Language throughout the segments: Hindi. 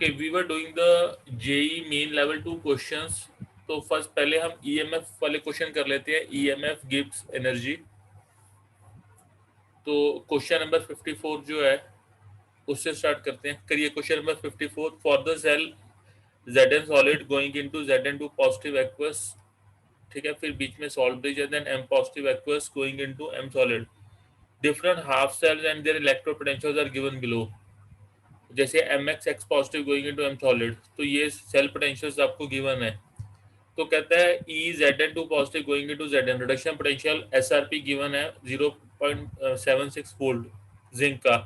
Okay, we were doing the JEE Main level 2 questions. तो फर्स्ट पहले हम ईएमएफ वाले क्वेश्चन कर लेते हैं। EMF gives energy. तो क्वेश्चन नंबर 54 जो है उससे स्टार्ट करते हैं। करिए question number 54। For the cell Zn solid going into Zn2 positive aqueous, ठीक है, फिर बीच में सॉल्ट ब्रिज है, then M positive aqueous going into M solid, different half cells and their electro potentials are given below. जैसे mx x positive going into M solid, तो ये सेल पोटेंशियल्स आपको गिवन है। तो कहता है E Zn2 positive going into Zn, reduction potential SRP given है 0.76 वोल्ट जिंक का।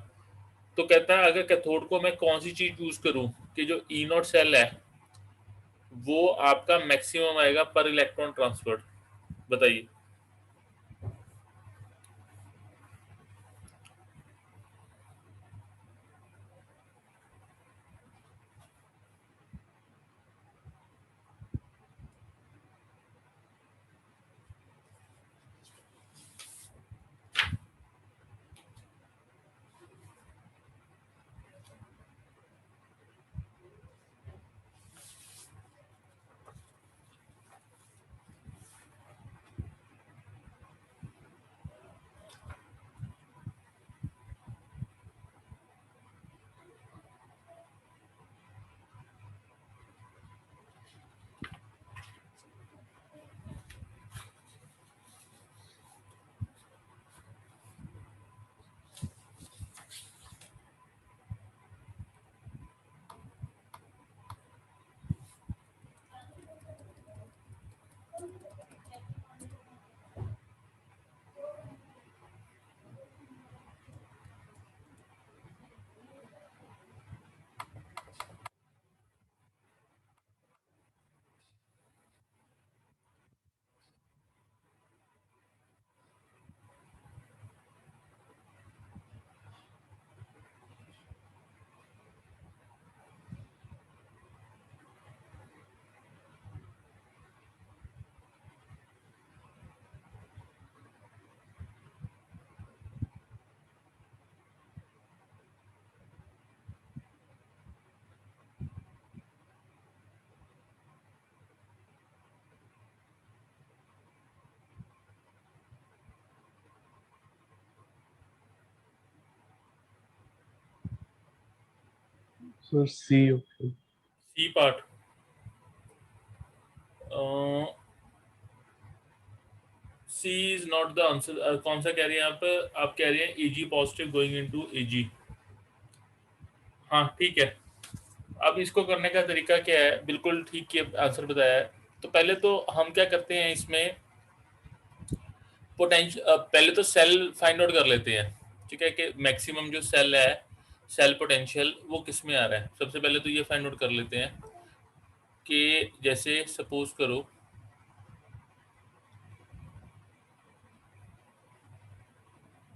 तो कहता है अगर कैथोड को मैं कौन सी चीज यूज करूं कि जो ई नॉट सेल है वो आपका मैक्सिमम आएगा पर इलेक्ट्रॉन ट्रांसफर, बताइए। So C option. C part. C is not the answer. कौन सा कह रही हैं आप कह रही हैं Eg positive going into Ag। हाँ ठीक है। अब इसको करने का तरीका क्या है, बिल्कुल ठीक किया, आंसर बताया है। तो पहले तो हम क्या करते हैं इसमें पोटेंशियल, पहले तो सेल फाइंड आउट कर लेते हैं, ठीक है, कि मैक्सिमम जो सेल है सेल पोटेंशियल वो किस में आ रहा है। सबसे पहले तो ये फाइंड आउट कर लेते हैं कि जैसे सपोज करो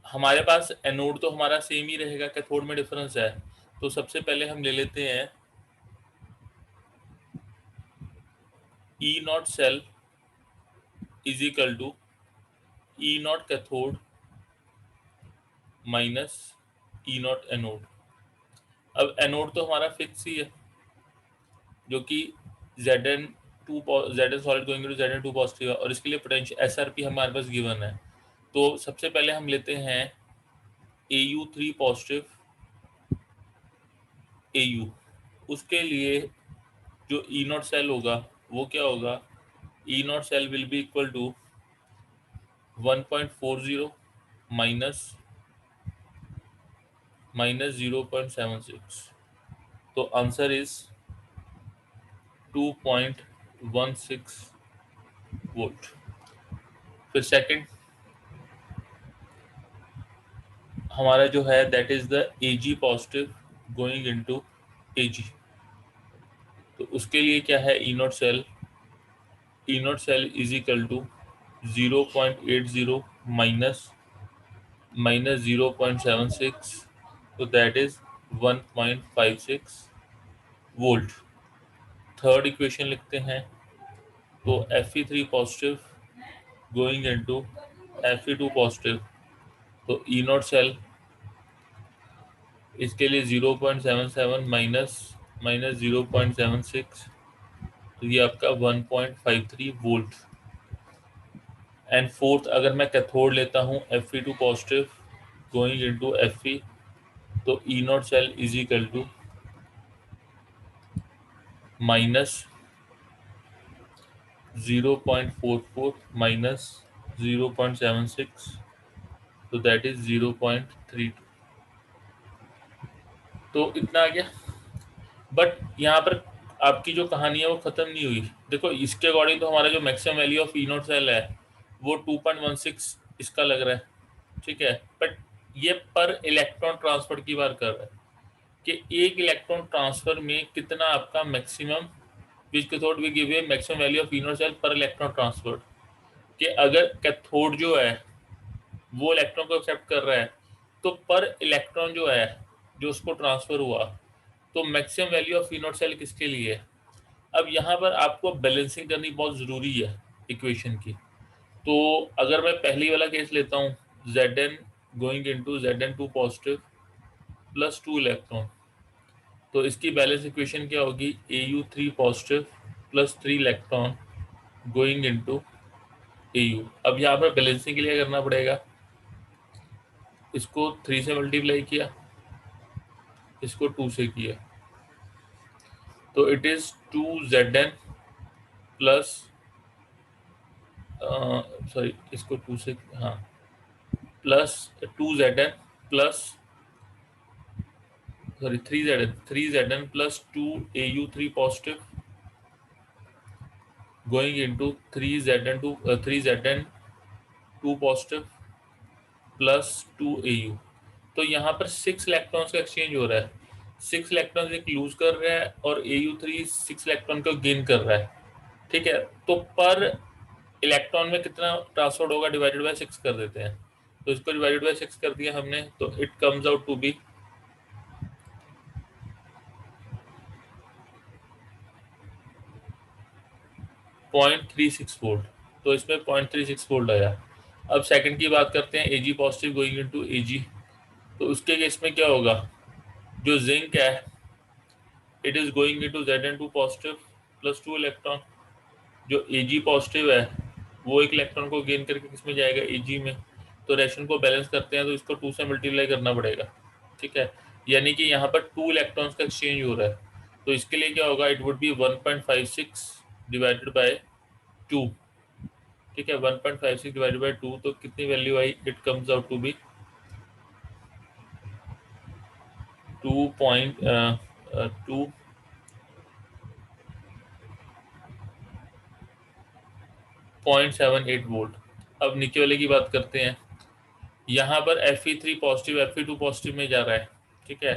हमारे पास एनोड तो हमारा सेम ही रहेगा, कैथोड में डिफरेंस है। तो सबसे पहले हम ले लेते हैं E not cell is equal to E not cathode minus E not anode. अब एनोड तो हमारा फिक्स ही है जो कि Zn2 Zn solid going to Zn2 positive है, और इसके लिए पोटेंशियल SRP हमारे पास गिवन है। तो सबसे पहले हम लेते हैं Au3 पॉजिटिव Au। उसके लिए जो E नॉट सेल होगा वो क्या होगा, E not cell will be equal to 1.40 minus 0.76। तो आंसर इज 2.16 वोल्ट। फिर सेकंड हमारा जो है that is the Ag positive going into Ag। तो उसके लिए क्या है, E not cell is equal to 0.80 minus 0.76, तो that is 1.56 volt. Third equation लिखते हैं, तो Fe3 positive going into Fe2 positive, तो E नॉट सेल इसके लिए 0.77 माइनस माइनस 0.76, तो ये आपका 1.53 वोल्ट। एंड फोर्थ, अगर मैं कैथोड लेता हूँ Fe2 positive going into Fe, तो E not cell is equal to minus 0.44 minus 0.76, तो दैट इज 0.32। तो इतना आ गया। बट यहाँ पर आपकी जो कहानी है वो खत्म नहीं हुई। देखो इसके अकॉर्डिंग तो हमारा जो maximum value of E not cell है वो 2.16 इसका लग रहा है, ठीक है। बट ये पर इलेक्ट्रॉन ट्रांसफर की बात कर रहा है कि एक इलेक्ट्रॉन ट्रांसफर में कितना आपका maximum which cathode we give a maximum value of E not cell पर इलेक्ट्रॉन ट्रांसफर, कि अगर कैथोड जो है वो इलेक्ट्रॉन को एक्सेप्ट कर रहा है तो पर इलेक्ट्रॉन जो है जो उसको ट्रांसफर हुआ, तो maximum value of E not cell किसके लिए है। अब यहाँ पर आपको बैलेंसिंग करनी बहुत ज़रूरी है इक्वेशन की। तो अगर मैं पहली वाला केस लेता हूँ, Zn going into Zn2 positive plus 2 electron, तो इसकी बैलेंस इक्वेशन क्या होगी, Au3 positive plus 3 electron going into Au। अब यहाँ पर बैलेंसिंग के लिए क्या करना पड़ेगा, इसको 3 से मल्टीप्लाई किया, इसको 2 से किया, तो it is 2Zn plus sorry इसको 2 से, हाँ, plus 2Zn plus sorry 3Zn plus 2Au3 positive going into 3Zn2 positive plus 2Au। तो यहाँ पर 6 इलेक्ट्रॉन्स का एक्सचेंज हो रहा है, 6 इलेक्ट्रॉन्स एक लूज कर रहा है और Au3 6 इलेक्ट्रॉन को गेन कर रहा है, ठीक है। तो पर इलेक्ट्रॉन में कितना ट्रांसफर होगा डिवाइडेड बाय 6 कर देते हैं, तो इसको डिवाइडेड बाय 6 कर दिया हमने, तो it comes out to be 0.36 volt. तो इसमें 0.36 वोल्ट आया। अब सेकंड की बात करते हैं, Ag positive going into Ag, तो उसके केस में क्या होगा, जो जिंक है it is going into Zn2 positive plus 2 electron, जो Ag पॉजिटिव है वो एक इलेक्ट्रॉन को गेन करके किसमें जाएगा, Ag में। तो रेशन को बैलेंस करते हैं तो इसको 2 से मल्टीप्लाई करना पड़ेगा, ठीक है। यानी कि यहाँ पर 2 इलेक्ट्रॉन्स का एक्सचेंज हो रहा है, तो इसके लिए क्या होगा, it would be 1.56 divided by 2, ठीक है। 1.56 डिवाइडेड बाय 2, तो कितनी वैल्यू आई, it comes out to be 2.78 volt. अब नीचे वाले की बात करते हैं, यहाँ पर Fe3 पॉजिटिव Fe2 पॉजिटिव में जा रहा है, ठीक है।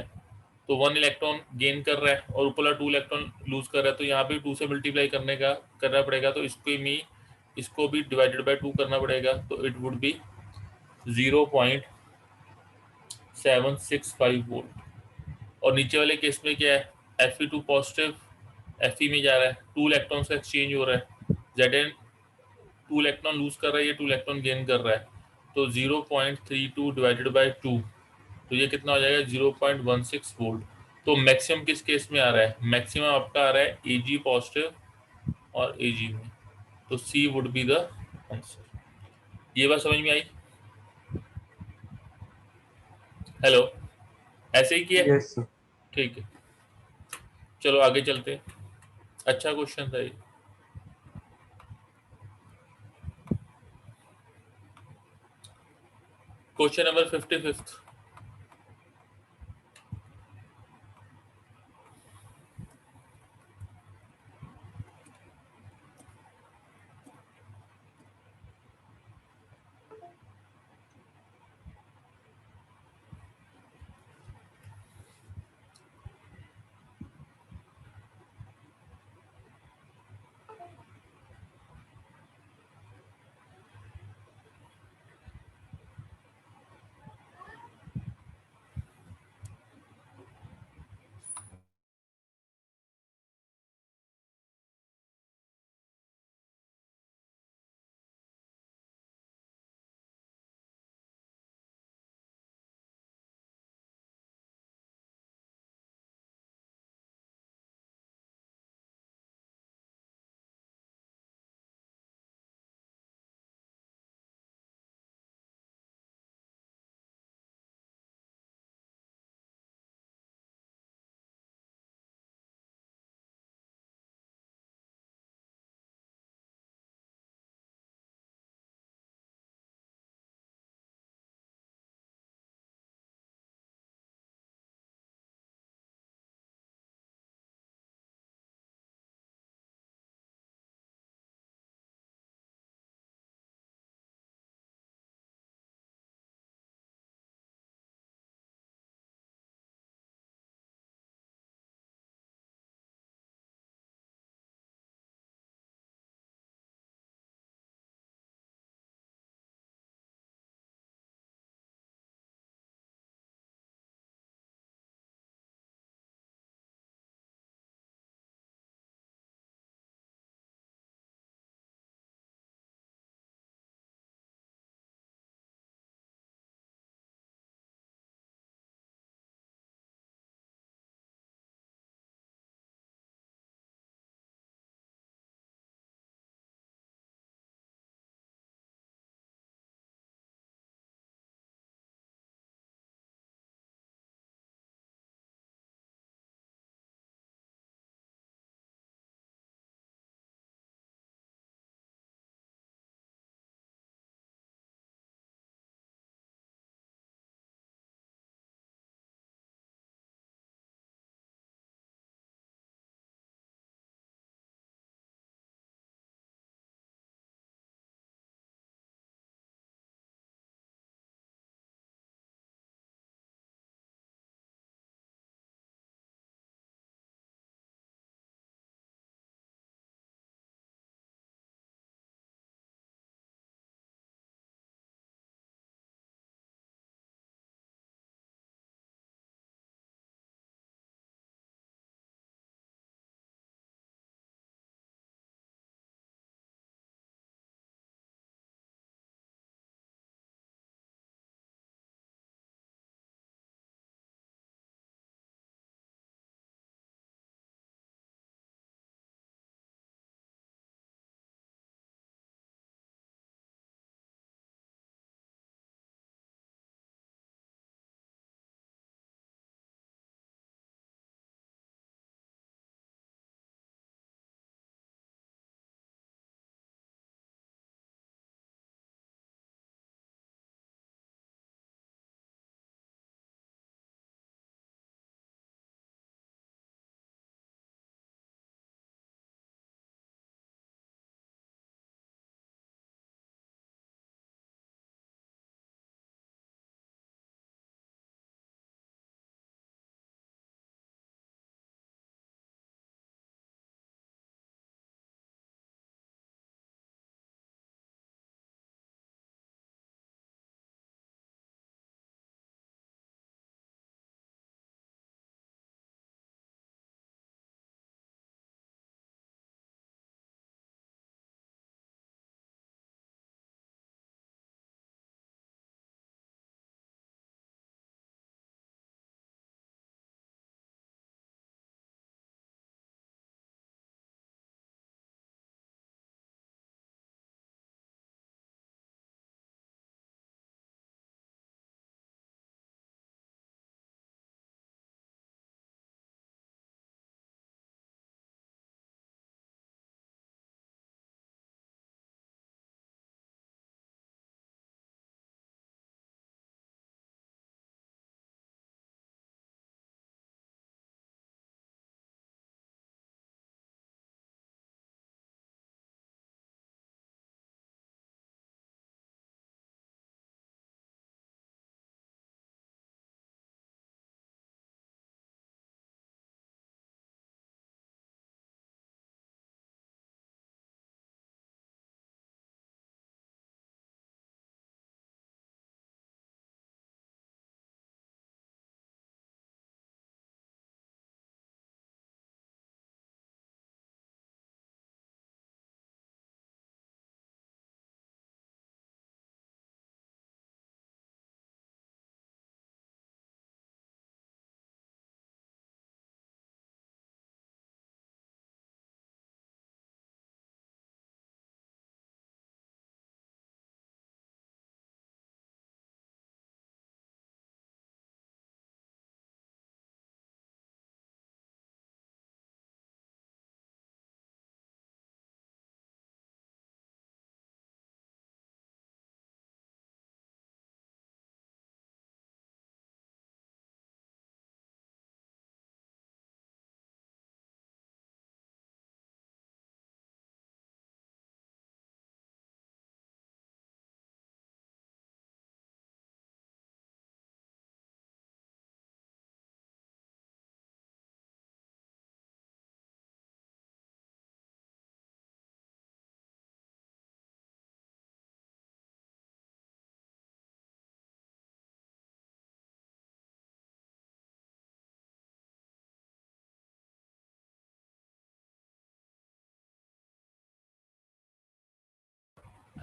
तो 1 इलेक्ट्रॉन गेन कर रहा है और ऊपर 2 इलेक्ट्रॉन लूज कर रहा है, तो यहाँ पे 2 से मल्टीप्लाई करना पड़ेगा, तो इसको भी डिवाइडेड बाय 2 करना पड़ेगा, तो इट वुड बी 0.765 वोल्ट। और नीचे वाले केस में क्या है, Fe2 पॉजिटिव Fe में जा रहा है, 2 इलेक्ट्रॉन्स का एक्सचेंज हो रहा है, Zn 2 इलेक्ट्रॉन लूज कर रहा है, ये 2 इलेक्ट्रॉन गेन कर रहा है, तो 0.32 डिवाइडेड बाय 2, तो ये कितना हो जाएगा, 0.16 वोल्ट। तो मैक्सिमम किस केस में आ रहा है, मैक्सिमम आपका आ रहा है Ag पॉजिटिव और Ag में, तो C would be the answer. ये बात समझ में आई, हेलो, ऐसे ही किया, Yes, sir. ठीक है। चलो आगे चलते हैं, अच्छा क्वेश्चन था ये। Question number 55।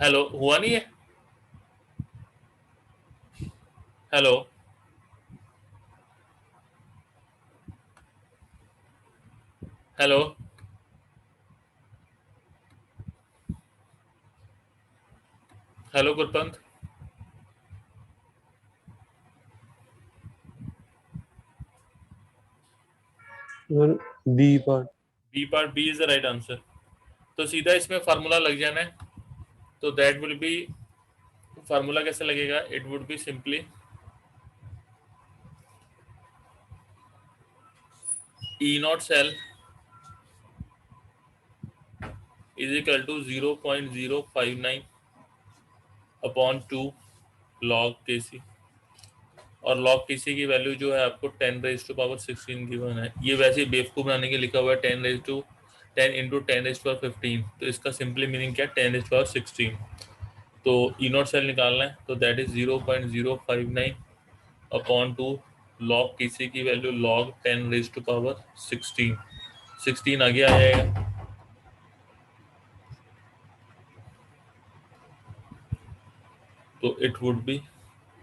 हेलो, हुआ नहीं है? Hello, hello, hello Gurpant. Sir B part. B part, B is the right answer. तो सीधा इसमें फार्मूला लग जाना है। तो दैट विल बी, फार्मूला कैसे लगेगा? It would be simply E not cell is equal to 0.059 upon 2 log K C. और लॉग केसी की वैल्यू जो है आपको 10 रेज टू पावर 16 गिवन है। ये वैसे बेवकूफ बनाने के लिखा हुआ है 10 इंटू 10 रेज टू पावर 15। तो इसका सिंपली मीनिंग क्या है? 10 रेज टू पावर 16। तो ई नॉट सेल निकालना है, तो that is 0.059 upon 2 log KC की वैल्यू लॉग 10 रेज टू पावर 16। 16 आगे आ जाएगा। तो इट वुड बी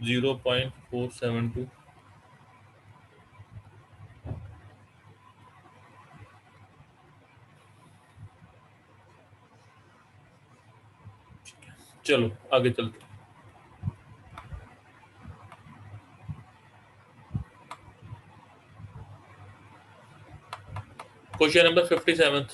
0.472। चलो आगे चलते हैं। Question number 57।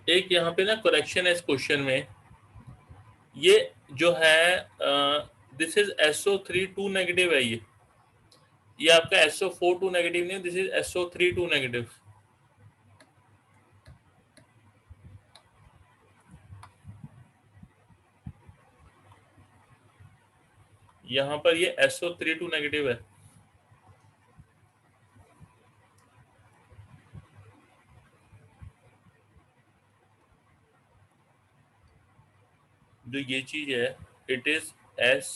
एक यहाँ पे ना करेक्शन है इस क्वेश्चन में। ये जो है दिस इज SO3 2 नेगेटिव है। ये आपका SO4 2 नेगेटिव नहीं है, दिस इज SO3 2 नेगेटिव। यहाँ पर ये SO3 2 नेगेटिव है। जो ये चीज है, it is S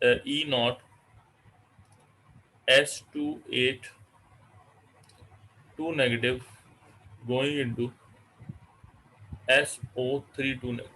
E not S28 2 negative going into SO3 2 negative.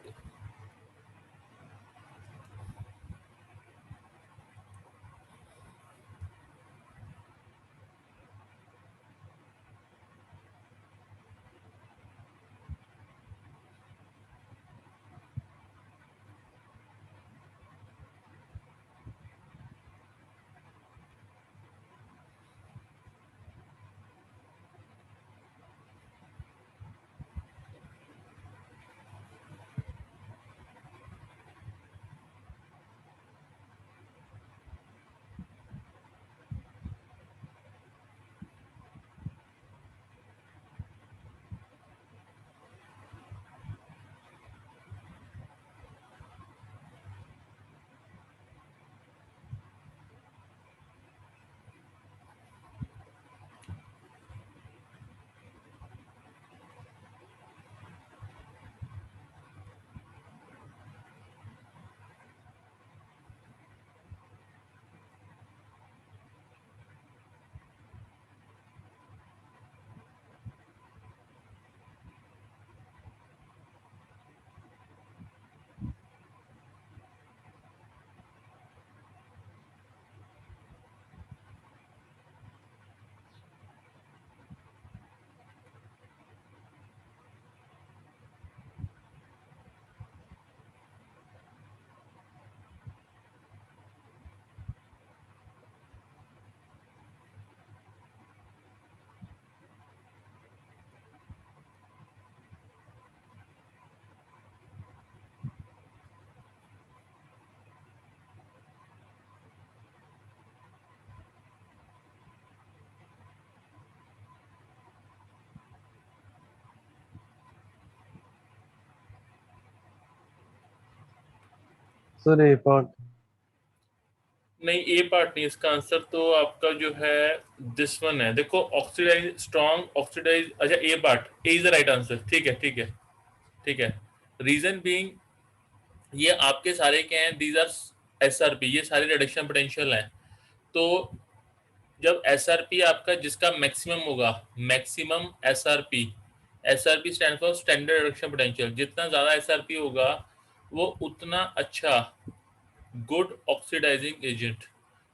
Sir A part. नहीं, ए पार्ट नहीं, इसका आंसर तो आपका जो है दिस वन है। देखो, ऑक्सीडाइज, स्ट्रॉन्ग ऑक्सीडाइज, अच्छा A part, A is the right answer. ठीक है, ठीक है, ठीक है। रीजन बीइंग, ये आपके सारे क्या हैं, दीज आर एसआरपी, ये सारे रिडक्शन पोटेंशियल हैं। तो जब एसआरपी आपका जिसका मैक्सिमम होगा, maximum SRP, SRP stand for standard reduction potential, जितना ज्यादा एसआरपी होगा वो उतना अच्छा गुड ऑक्सीडाइजिंग एजेंट।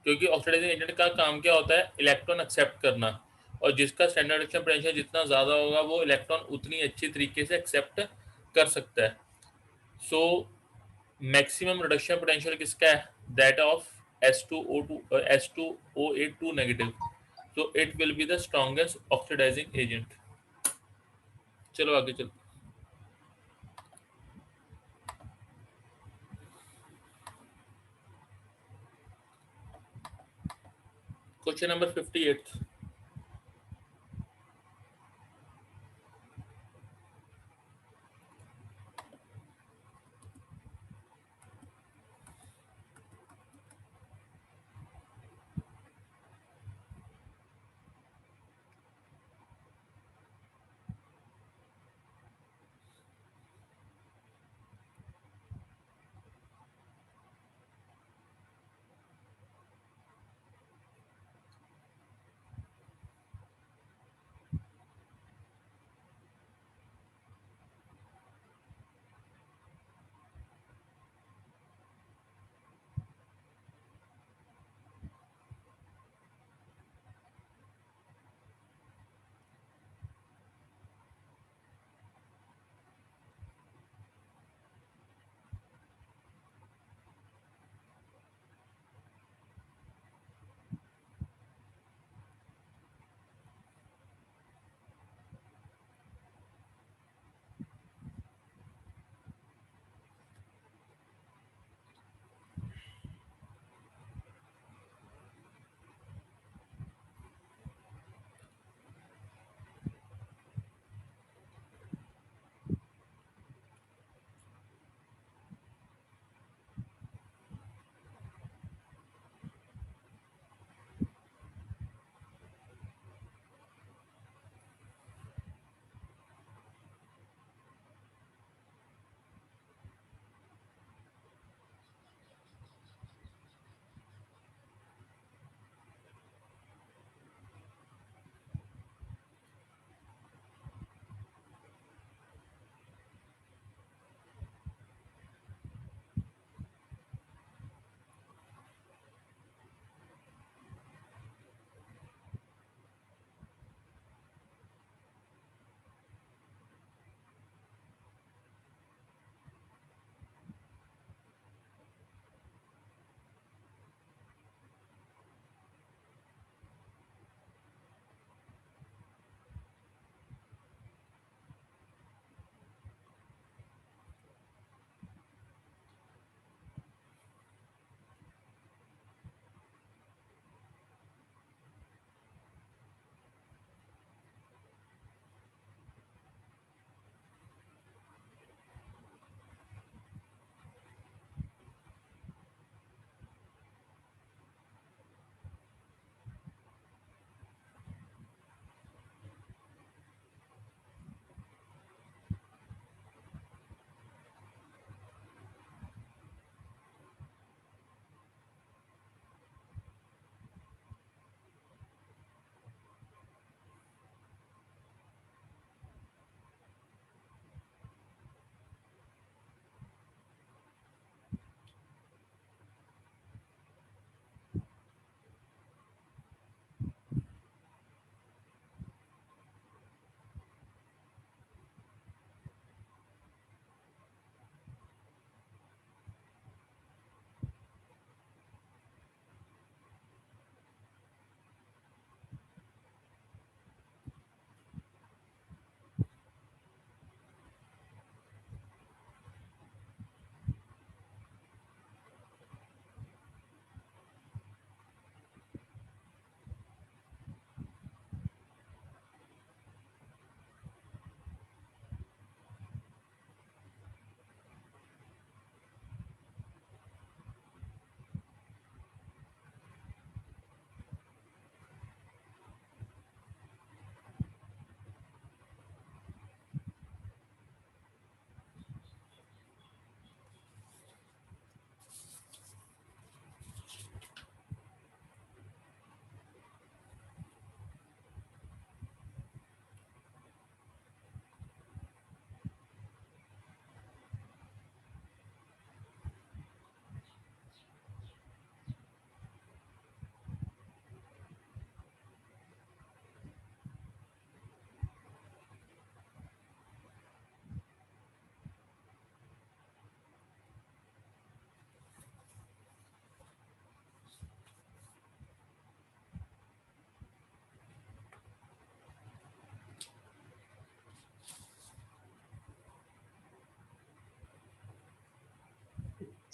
क्योंकि ऑक्सीडाइजिंग एजेंट का काम क्या होता है, इलेक्ट्रॉन एक्सेप्ट करना, और जिसका स्टैंडर्ड रिडक्शन पोटेंशियल जितना ज़्यादा होगा वो इलेक्ट्रॉन उतनी अच्छी तरीके से एक्सेप्ट कर सकता है। सो मैक्सिमम रिडक्शन पोटेंशियल किसका है, दैट ऑफ S2O2, S2O8 2 नेगेटिव। So it will be the strongest oxidising agent. चलो आगे चलते। Question number 58।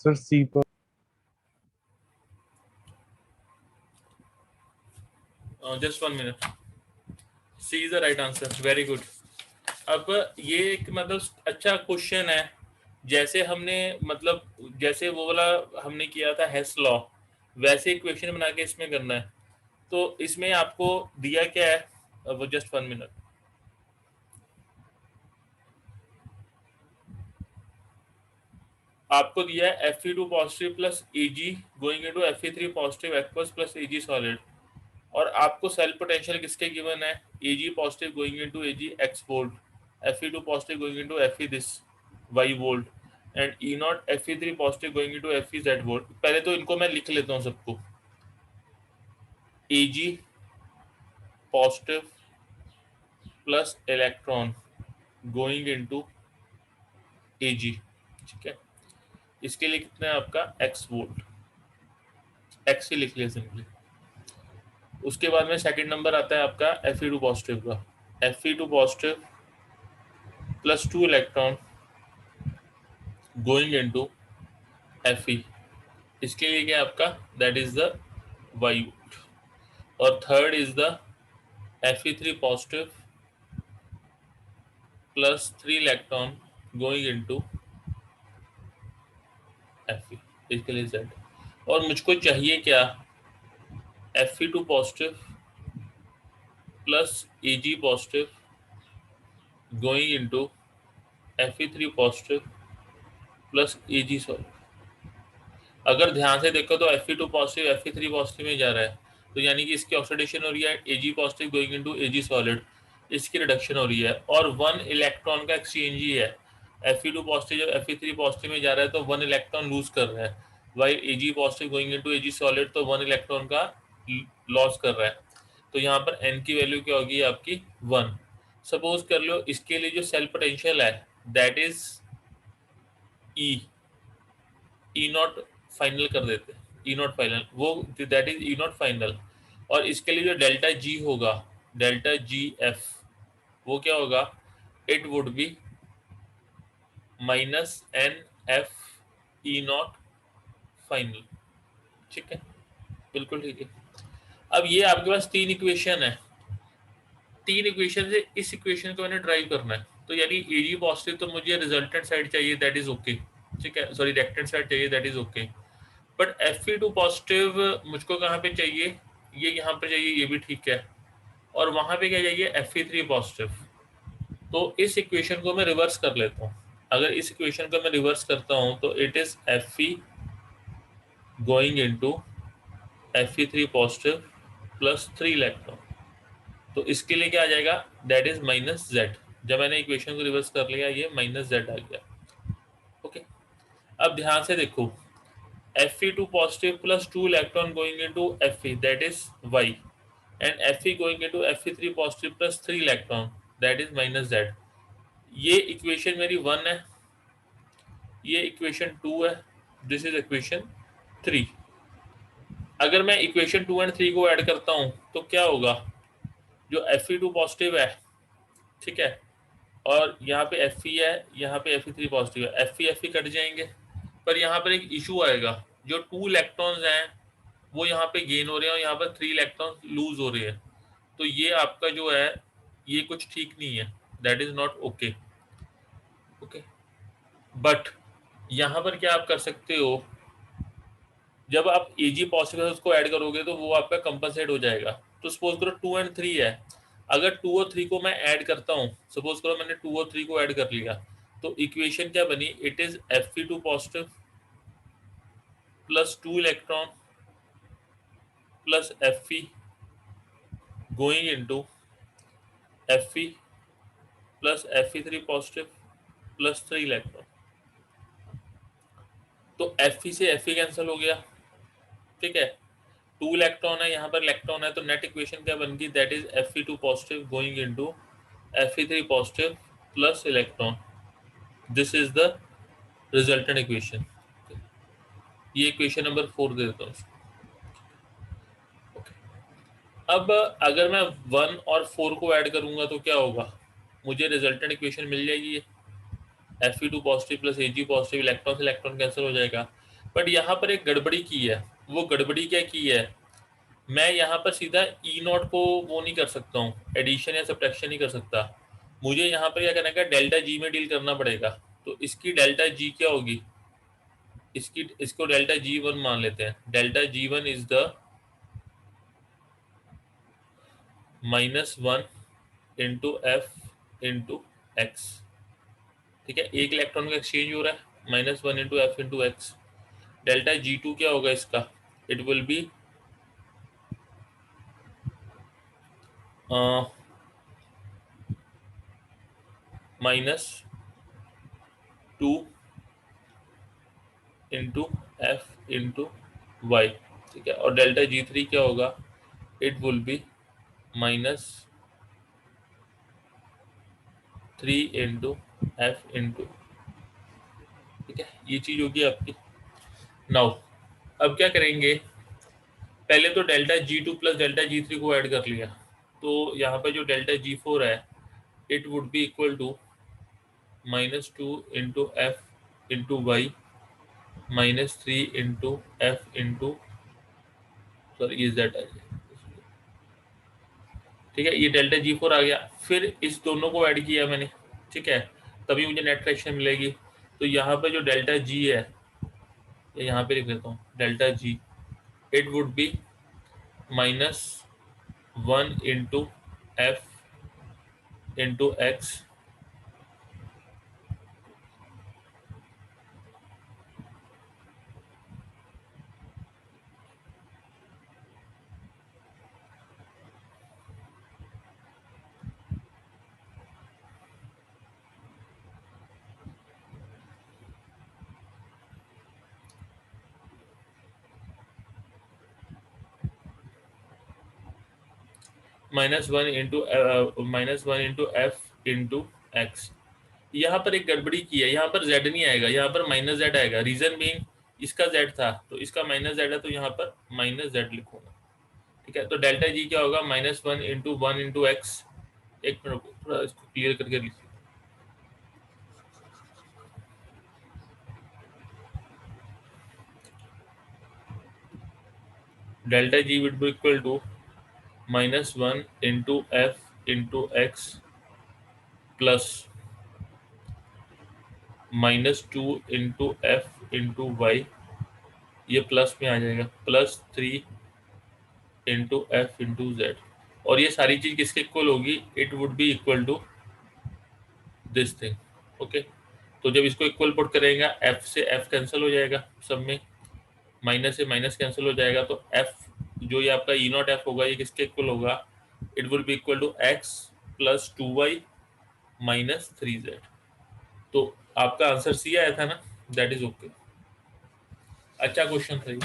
सर सी पर। Just 1 minute. C is the right answer, very good. अब ये एक मतलब अच्छा क्वेश्चन है, जैसे हमने मतलब जैसे वो वाला हमने किया था हेस लॉ, वैसे इक्वेशन बना के इसमें करना है। तो इसमें आपको दिया क्या है, वो जस्ट 1 मिनट। आपको दिया है Fe2 positive plus Ag going into Fe3 positive aqueous plus Ag solid, और आपको सेल पोटेंशियल किसके गिवन है, Ag positive going into Ag x volt, Fe2 positive going into Fe this y volt, and E not Fe3 positive going into Fe z volt. पहले तो इनको मैं लिख लेता हूँ सबको, Ag positive plus electron going into Ag, ठीक है। इसके लिए कितना है आपका x वोल्ट, x ही लिख लिया सिंपली। उसके बाद में सेकंड नंबर आता है आपका Fe2 पॉजिटिव का, Fe2 positive plus 2 electron going into Fe, इसके लिए क्या आपका, that is the y volt. और third is the Fe3 positive plus 3 electron going into Fe, इसके लिए z। और मुझको चाहिए क्या, Fe2 positive plus Ag positive going into Fe3 positive plus Ag solve. अगर ध्यान से देखो तो Fe2 पॉजिटिव Fe3 पॉजिटिव में जा रहा है, तो यानी कि इसकी ऑक्सीडेशन हो रही है, Ag positive going into Ag solid, इसकी रिडक्शन हो रही है, और 1 इलेक्ट्रॉन का एक्सचेंज ही है। Fe2 पॉजिटिव जब Fe3 पॉजिटिव में जा रहा है तो 1 इलेक्ट्रॉन लूज कर रहा है, while Ag positive going into Ag solid तो 1 इलेक्ट्रॉन का लॉस कर रहा है। तो यहाँ पर n की वैल्यू क्या होगी आपकी 1। सपोज कर लो इसके लिए जो सेल पोटेंशियल है that is E not final कर देते हैं, ई नॉट फाइनल वो that is E not final. और इसके लिए जो डेल्टा जी होगा, डेल्टा जी एफ, वो क्या होगा, it would be minus n F E not final, ठीक है, बिल्कुल ठीक है। अब ये आपके पास 3 इक्वेशन है, 3 इक्वेशन से इस इक्वेशन को मैंने ड्राइव करना है। तो यानी Ag पॉजिटिव तो मुझे रिजल्टेंट साइड चाहिए, दैट इज ओके, ठीक है, सॉरी रिएक्टेंट साइड चाहिए, that is okay. But Fe2 positive मुझको कहाँ पे चाहिए, ये यहाँ पे चाहिए, ये भी ठीक है। और वहां पे क्या चाहिए, Fe3 पॉजिटिव। तो इस इक्वेशन को मैं रिवर्स कर लेता हूँ। अगर इस इक्वेशन को मैं रिवर्स करता हूँ तो it is Fe going into Fe3 positive plus 3 electron. तो इसके लिए क्या आ जाएगा, दैट इज माइनस जेड। जब मैंने इक्वेशन को रिवर्स कर लिया ये माइनस जेड आ गया, ओके। अब ध्यान से देखो, Fe2 positive plus 2 electron going into Fe, that is y, and Fe going into Fe3 positive plus 3 electron, that is minus z। ये इक्वेशन मेरी 1 है, ये इक्वेशन 2 है, दिस इज इक्वेशन 3। अगर मैं इक्वेशन 2 एंड 3 को ऐड करता हूँ तो क्या होगा, जो Fe2 पॉजिटिव है, ठीक है, और यहाँ पे Fe है, यहाँ पे Fe3 पॉजिटिव है, Fe कट जाएंगे। पर यहाँ पर एक इशू आएगा, जो 2 इलेक्ट्रॉन्स हैं वो यहाँ पे गेन हो रहे हैं और यहाँ पर 3 इलेक्ट्रॉन लूज हो रहे हैं। तो ये आपका जो है ये कुछ ठीक नहीं है, that is not okay, okay. But यहाँ पर क्या आप कर सकते हो, जब आप Ag पॉजिटिव उसको ऐड करोगे तो वो आपका कंपनसेट हो जाएगा। तो सपोज करो 2 एंड 3 है, अगर 2 और 3 को मैं ऐड करता हूँ, सपोज करो मैंने 2 और 3 को ऐड कर लिया, तो इक्वेशन क्या बनी, it is Fe2 positive plus 2 electron plus Fe going into Fe plus Fe3 positive plus 3 electron. तो Fe से Fe कैंसिल हो गया, ठीक है, 2 इलेक्ट्रॉन है, यहाँ पर इलेक्ट्रॉन है, तो नेट इक्वेशन क्या बन गई, that is Fe2 positive going into Fe3 positive plus electron, this is the resultant equation. ये इक्वेशन नंबर 4 दे देता हूँ। अब अगर मैं 1 और 4 को ऐड करूंगा तो क्या होगा, मुझे रिजल्टेंट इक्वेशन मिल जाएगी, Fe2 positive plus Ag positive, electron से इलेक्ट्रॉन कैंसिल हो जाएगा। बट यहाँ पर एक गड़बड़ी की है। वो गड़बड़ी क्या की है, मैं यहाँ पर सीधा ई नॉट को वो नहीं कर सकता हूँ, एडिशन या सब्ट्रैक्शन नहीं कर सकता। मुझे यहाँ पर क्या करना है, डेल्टा जी में डील करना पड़ेगा। तो इसकी डेल्टा जी क्या होगी, इसको डेल्टा जी वन मान लेते हैं। Delta G one is the -1 into F into x. ठीक है, एक इलेक्ट्रॉन का एक्सचेंज हो रहा है, -1 into F into x. Delta G two क्या होगा इसका, it will be -2 into F into y. ठीक है, और डेल्टा जी थ्री क्या होगा, it will be -3 into F into. ठीक है, ये चीज होगी आपकी। नाउ अब क्या करेंगे, पहले तो delta G two plus delta G three को ऐड कर लिया। तो यहाँ पर जो डेल्टा जी फोर है, it would be equal to -2 into F into y -3 into F into, sorry ये जेड है। ठीक है, ये डेल्टा जी फोर आ गया। फिर इस दोनों को ऐड किया मैंने। ठीक है, तभी मुझे नेट फ्रैक्शन मिलेगी। तो यहाँ पर जो डेल्टा जी है, ये यहाँ पे लिख देता हूँ, delta G it would B -1 into F into x -1 into F into x. यहाँ पर एक गड़बड़ी की है, यहाँ पर z नहीं आएगा, यहाँ पर -z आएगा। रीजन बीइंग इसका z था तो इसका -z है, तो यहाँ पर -z लिखूंगा। ठीक है, तो डेल्टा जी क्या होगा, -1 इंटू एक्स। एक मिनट रुको, थोड़ा इसको क्लियर करके लिखिए। Delta G would be equal to -1 into F into x plus -2 into F into y, ये प्लस में आ जाएगा, +3 इंटू एफ इंटू जेड। और ये सारी चीज किसके इक्वल होगी, it would be equal to this thing. Okay, तो जब इसको इक्वल पुट करेगा, एफ से एफ कैंसिल हो जाएगा, सब में माइनस से माइनस कैंसिल हो जाएगा। तो एफ जो ये आपका ई नॉट एफ होगा, ये किसके इक्वल होगा, it will be equal to x plus 2y -3z। तो आपका आंसर सी आया था ना, दैट इज ओके। अच्छा क्वेश्चन था ये।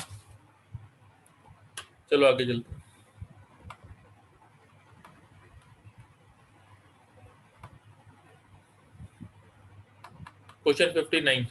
चलो आगे चलते हैं। क्वेश्चन 59।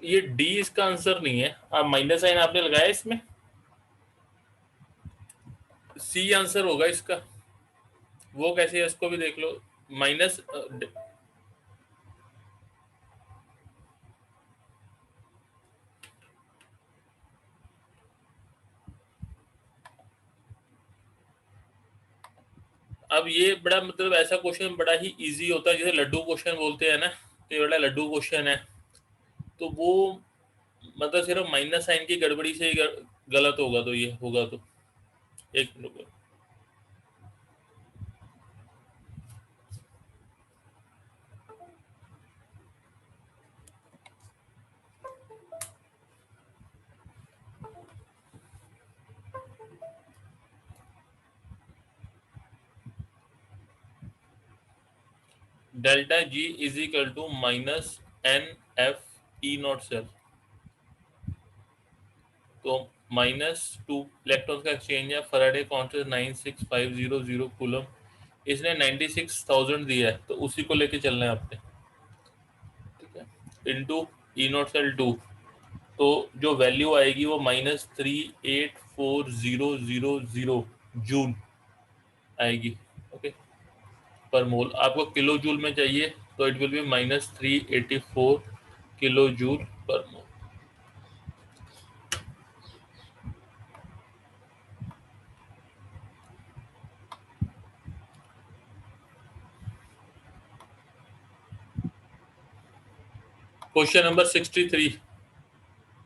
ये डी इसका आंसर नहीं है, आप माइनस साइन आपने लगाया इसमें, सी आंसर होगा इसका। वो कैसे है इसको भी देख लो, माइनस। अब ये बड़ा मतलब ऐसा क्वेश्चन बड़ा ही इजी होता है, जैसे लड्डू क्वेश्चन बोलते हैं ना, कि बड़ा लड्डू क्वेश्चन है, तो वो मतलब सिर्फ माइनस साइन की गड़बड़ी से ही गलत होगा, तो ये होगा तो एक मिनट। Delta G is equal to minus n F E not cell, तो -2 इलेक्ट्रॉन का एक्सचेंज है, फैराडे कांस्टेंट 96500 कूलम, इसने 96,000 दिया है, तो उसी को लेके चलना है आपने, ठीक है, इनटू ई नॉट सेल 2, तो जो वैल्यू आएगी वो -384,000 जूल आएगी, ओके, पर मोल। आपको किलो जूल में चाहिए, तो it will be -384 kilo joule per mole. Question number 63,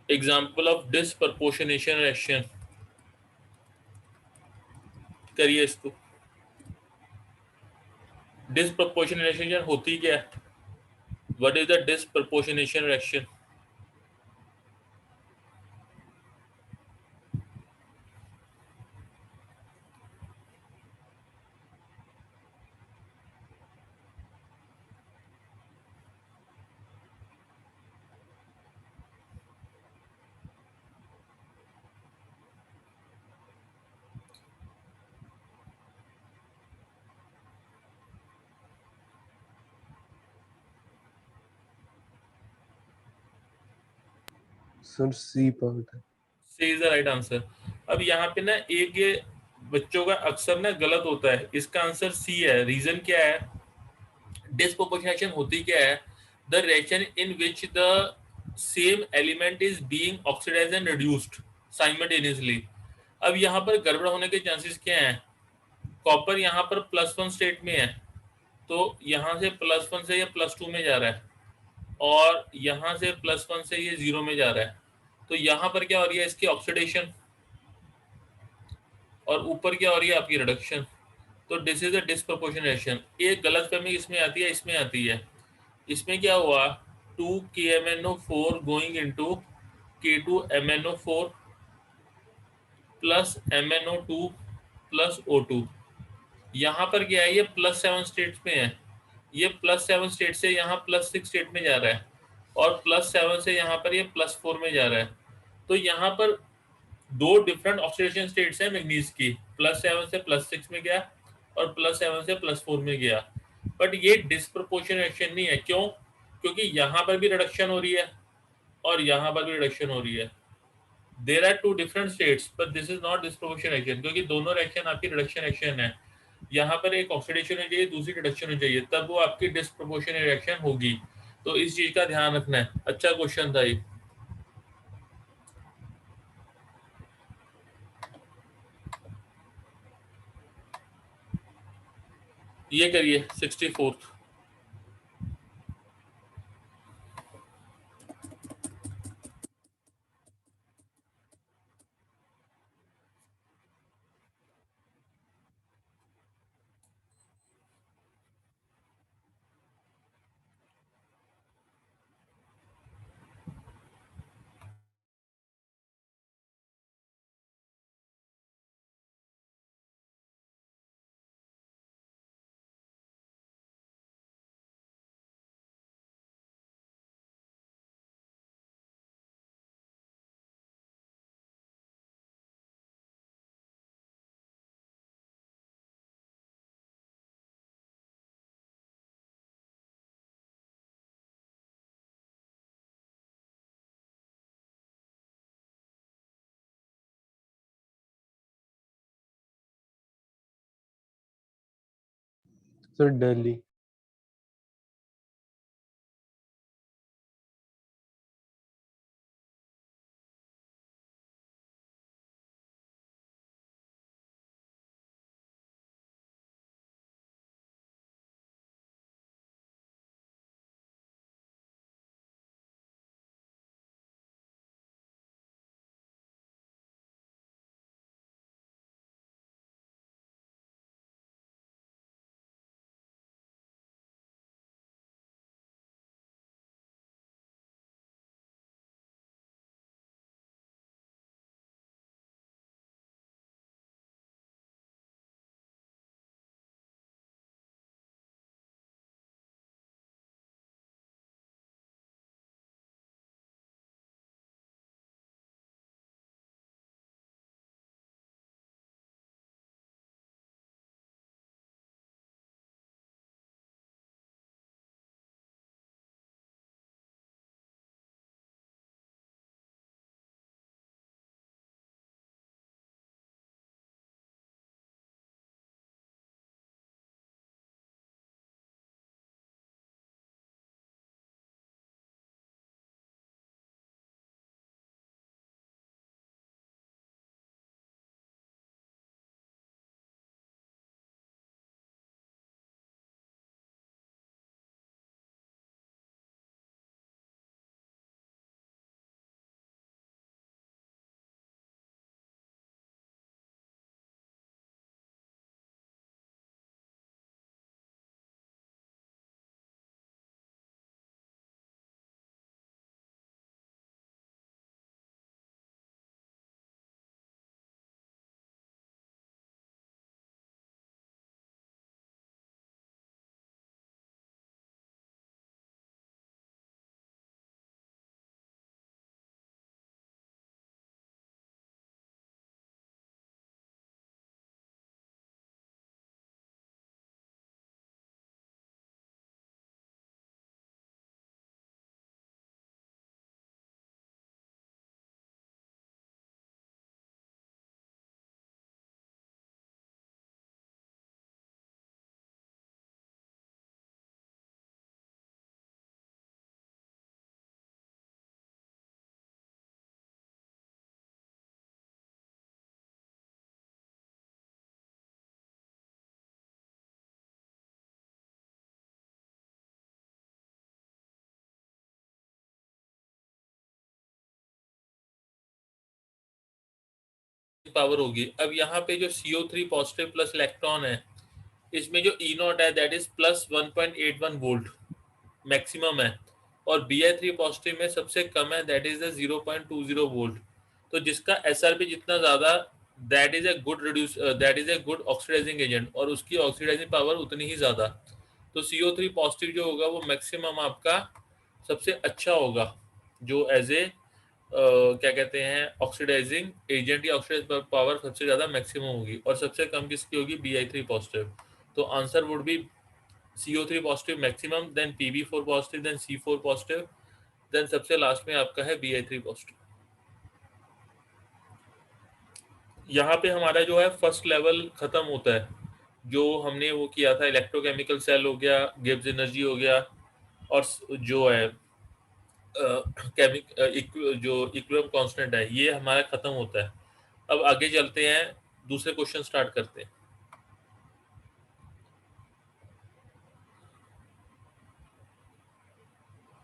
example of disproportionation reaction, करिए इसको। डिसप्रपोर्शनेशन रिएक्शन होती क्या है? What is the disproportionation reaction? Sir C part है। C is the right answer. अब यहाँ पे ना एक ये बच्चों का अक्सर ना गलत होता है, इसका आंसर सी है। रीजन क्या है? डिसप्रोपोर्शनेशन होती क्या है? The reaction in which the same element is being oxidised and reduced simultaneously. अब यहाँ पर गड़बड़ होने के चांसेस क्या हैं? कॉपर यहाँ पर +1 स्टेट में है, तो यहाँ से +1 से ये +2 में जा रहा है, और यहाँ से +1 से ये 0 में जा रहा है, तो यहाँ पर क्या हो रही है? इसकी ऑक्सीडेशन, और ऊपर क्या हो रही है? आपकी रिडक्शन। तो दिस इज अ डिसप्रोपोर्शनेशन। एक गलतफहमी इसमें आती है, इसमें आती है। इसमें क्या हुआ? 2KMnO4 going into K2MnO4 plus MnO2 plus O2। यहाँ पर क्या है? ये +7 स्टेट में है, ये +7 स्टेट से यहाँ +6 स्टेट में जा रहा है, और +7 से यहाँ पर ये +4 में जा रहा है। तो यहाँ पर दो डिफरेंट ऑक्सीडेशन स्टेट्स हैं मैग्नीज की, +7 से +6 में गया और +7 से +4 में गया। बट ये डिस्प्रोपोर्शन रिएक्शन नहीं है। क्यों? क्योंकि यहाँ पर भी रिडक्शन हो रही है और यहाँ पर भी रिडक्शन हो रही है। There are two different states, but this is not disproportion reaction, क्योंकि दोनों रिएक्शन आपकी रिडक्शन रिएक्शन है। यहाँ पर एक ऑक्सीडेशन होनी चाहिए, दूसरी रिडक्शन होनी चाहिए, तब वो आपकी डिस्प्रोपोर्शन रिएक्शन होगी। तो इस चीज का ध्यान रखना है। अच्छा क्वेश्चन था ये करिए 64। सर दिल्ली। पावर होगी। अब यहाँ पे जो CO3 पॉजिटिव प्लस इलेक्ट्रॉन है, इसमें जो ई नॉट है that is plus 1.81 volt maximum है, और Bi3 पॉजिटिव में सबसे कम है दैट इज 0.20 वोल्ट। तो जिसका SRP जितना ज्यादा that is a good oxidising agent, और उसकी ऑक्सीडाइजिंग पावर उतनी ही ज्यादा। तो CO3 पॉजिटिव जो होगा वो मैक्सिमम आपका सबसे अच्छा होगा, जो एज ए क्या कहते हैं ऑक्सीडाइजिंग एजेंट या ऑक्सीडाइज पावर सबसे ज्यादा मैक्सिमम होगी, और सबसे कम किसकी होगी? Bi3 positive. तो answer would be CO3 positive maximum, then Pb4 positive, then C4 positive, then सबसे लास्ट में आपका है Bi3 पॉजिटिव। यहाँ पे हमारा जो है फर्स्ट लेवल खत्म होता है। जो हमने वो किया था इलेक्ट्रोकेमिकल सेल हो गया, गिब्स एनर्जी हो गया, और जो है जो इक्विलिब्रियम कांस्टेंट है, ये हमारा खत्म होता है। अब आगे चलते हैं, दूसरे क्वेश्चन स्टार्ट करते हैं।